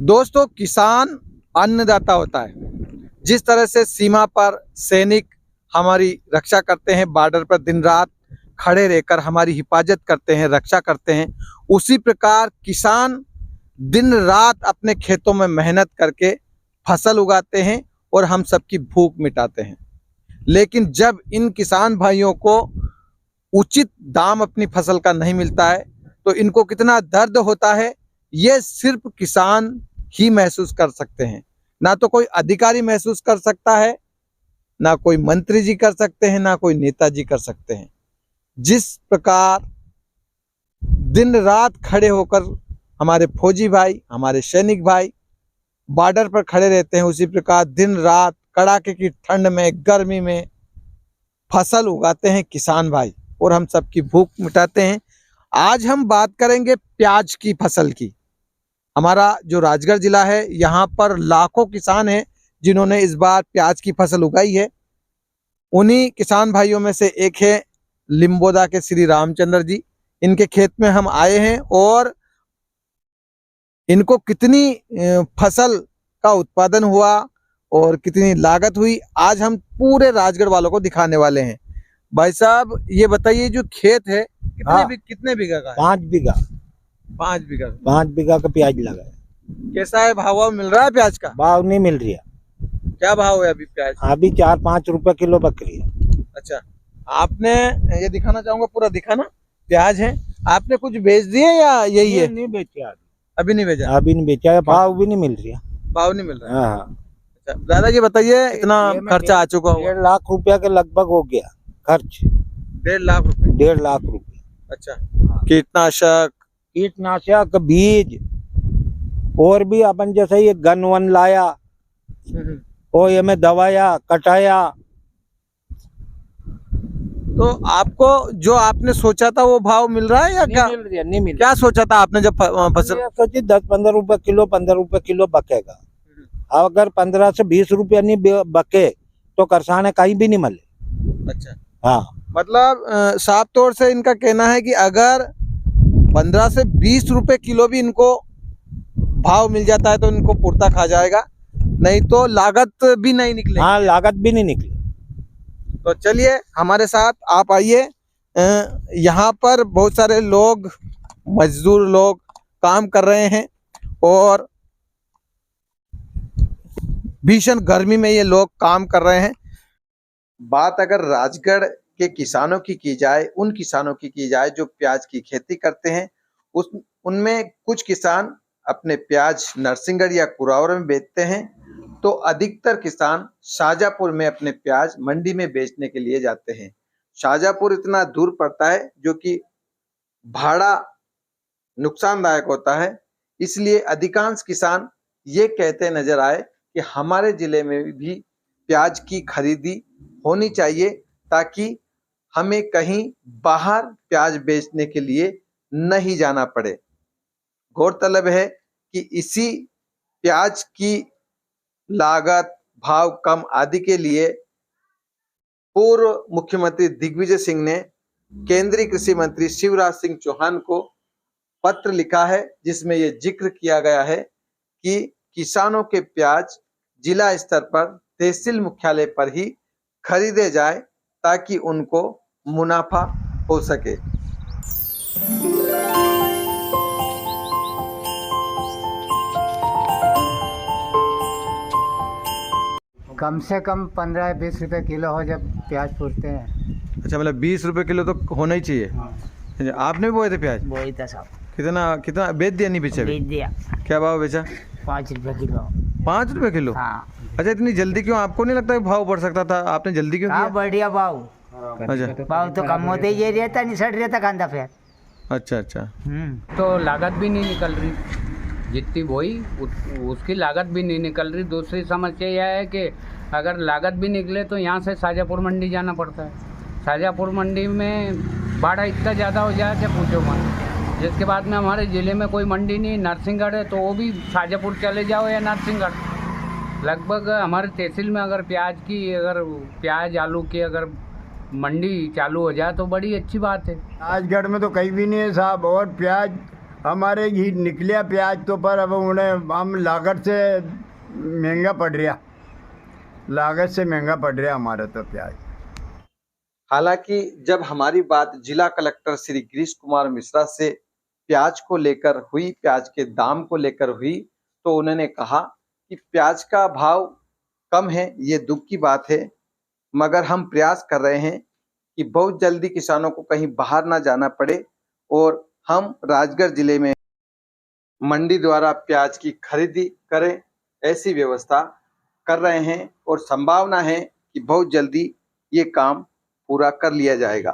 दोस्तों, किसान अन्नदाता होता है। जिस तरह से सीमा पर सैनिक हमारी रक्षा करते हैं, बॉर्डर पर दिन रात खड़े रहकर हमारी हिफाजत करते हैं, रक्षा करते हैं, उसी प्रकार किसान दिन रात अपने खेतों में मेहनत करके फसल उगाते हैं और हम सबकी भूख मिटाते हैं। लेकिन जब इन किसान भाइयों को उचित दाम अपनी फसल का नहीं मिलता है तो इनको कितना दर्द होता है, ये सिर्फ किसान ही महसूस कर सकते हैं। ना तो कोई अधिकारी महसूस कर सकता है, ना कोई मंत्री जी कर सकते हैं, ना कोई नेताजी कर सकते हैं। जिस प्रकार दिन रात खड़े होकर हमारे फौजी भाई, हमारे सैनिक भाई बॉर्डर पर खड़े रहते हैं, उसी प्रकार दिन रात कड़ाके की ठंड में, गर्मी में फसल उगाते हैं किसान भाई और हम सबकी भूख मिटाते हैं। आज हम बात करेंगे प्याज की फसल की। हमारा जो राजगढ़ जिला है, यहाँ पर लाखों किसान हैं जिन्होंने इस बार प्याज की फसल उगाई है। उन्हीं किसान भाइयों में से एक है लिम्बोदा के श्री रामचंद्र जी। इनके खेत में हम आए हैं और इनको कितनी फसल का उत्पादन हुआ और कितनी लागत हुई, आज हम पूरे राजगढ़ वालों को दिखाने वाले हैं। भाई साहब, ये बताइए, जो खेत है कितने बीघा का है? 5 बीघा। 5 बीघा। 5 बीघा का प्याज लगा है। कैसा है भाव मिल रहा है प्याज का? भाव नहीं मिल रही है। क्या भाव है अभी प्याज? अभी 4-5 रुपए किलो बकरी है। अच्छा, आपने ये दिखाना चाहूंगा, पूरा दिखाना। प्याज है, आपने कुछ बेच दिए या यही है? नहीं बेचा अभी नहीं बेचा। अभी नहीं बेचा है। भाव भी नहीं मिल रही है। भाव नहीं मिल रहा है। हाँ। अच्छा, दादाजी बताइए, इतना खर्चा आ चुका होगा? 1.5 लाख रुपया के लगभग हो गया खर्च। 1.5 लाख रुपए? 1.5 लाख रुपया। अच्छा, कीटनाशक, बीज और भी अपन जैसे ये गन वन लाया और ये में दवाया कटाया। तो आपको जो आपने सोचा था वो भाव मिल रहा है या क्या? मिल रही है, नहीं मिल। क्या सोचा था आपने जब फसल? सोची 10-15 रुपए किलो, 15 रुपए किलो बकेगा। अगर 15 से 20 रुपया नहीं बके तो किसान कहीं भी नहीं मिले। अच्छा, हाँ, मतलब साफ तौर से इनका कहना है कि अगर 15 से 20 रुपए किलो भी इनको भाव मिल जाता है तो इनको पुरता खा जाएगा, नहीं तो लागत भी नहीं निकलेगी। हाँ, लागत भी नहीं निकली। तो चलिए हमारे साथ आप आइए। यहाँ पर बहुत सारे लोग, मजदूर लोग काम कर रहे हैं और भीषण गर्मी में ये लोग काम कर रहे हैं। बात अगर राजगढ़ के किसानों की जाए, उन किसानों की जाए जो प्याज की खेती करते हैं, उनमें कुछ किसान अपने प्याज नरसिंहगढ़ या कुरावर में बेचते हैं, तो अधिकतर किसान शाहजहाँपुर में अपने प्याज मंडी में बेचने के लिए जाते हैं। शाहजहाँपुर इतना दूर पड़ता है जो कि भाड़ा नुकसानदायक होता है, इसलिए अधिकांश किसान ये कहते नजर आए कि हमारे जिले में भी प्याज की खरीदी होनी चाहिए ताकि हमें कहीं बाहर प्याज बेचने के लिए नहीं जाना पड़े। गौरतलब है कि इसी प्याज की लागत, भाव कम आदि के लिए पूर्व मुख्यमंत्री दिग्विजय सिंह ने केंद्रीय कृषि मंत्री शिवराज सिंह चौहान को पत्र लिखा है, जिसमें यह जिक्र किया गया है कि किसानों के प्याज जिला स्तर पर तहसील मुख्यालय पर ही खरीदे जाए ताकि उनको मुनाफा हो सके। कम से कम 15-20 रुपए किलो हो जब प्याज पूछते हैं। अच्छा, मतलब 20 रुपए किलो तो होना ही चाहिए। हाँ। अच्छा, आपने भी बोए थे प्याज? वही था साहब। कितना बेच दिया? नहीं बेचा? बेच दिया। क्या भाव बेचा? 5 रुपए किलो। 5 रुपए किलो? हाँ। अच्छा, इतनी जल्दी क्यों? आपको नहीं लगता भाव बढ़ सकता था? आपने जल्दी क्यों किया? बढ़िया भाव। अच्छा, भाव तो कम होते ही ये रहता, नहीं सड़ रहता कांदा फिर। अच्छा अच्छा। तो लागत भी नहीं निकल रही, जितनी बोई उसकी लागत भी नहीं निकल रही। दूसरी समस्या यह है कि अगर लागत भी निकले तो यहाँ से शाहजहाँपुर मंडी जाना पड़ता है। शाहजहाँपुर मंडी में भाड़ा इतना ज़्यादा हो जाए कि पूछो मत। जिसके बाद में हमारे ज़िले में कोई मंडी नहीं, नरसिंहगढ़ है तो वो भी शाहजहाँपुर चले जाओ या नरसिंहगढ़। लगभग हमारे तहसील में अगर प्याज आलू की अगर मंडी चालू हो जाए तो बड़ी अच्छी बात है। राजगढ़ में तो कहीं भी नहीं है साहब, और प्याज हमारे घी निकलिया प्याज तो, पर अब उन्हें हम लागत से महंगा पड़ रहा, लागत से महंगा पड़ रहा हमारा तो प्याज। हालांकि जब हमारी बात जिला कलेक्टर श्री गिरीश कुमार मिश्रा से प्याज को लेकर हुई, प्याज के दाम को लेकर हुई, तो उन्होंने कहा कि प्याज का भाव कम है, ये दुख की बात है, मगर हम प्रयास कर रहे हैं कि बहुत जल्दी किसानों को कहीं बाहर ना जाना पड़े और हम राजगढ़ जिले में मंडी द्वारा प्याज की खरीदी करें, ऐसी व्यवस्था कर रहे हैं और संभावना है कि बहुत जल्दी ये काम पूरा कर लिया जाएगा।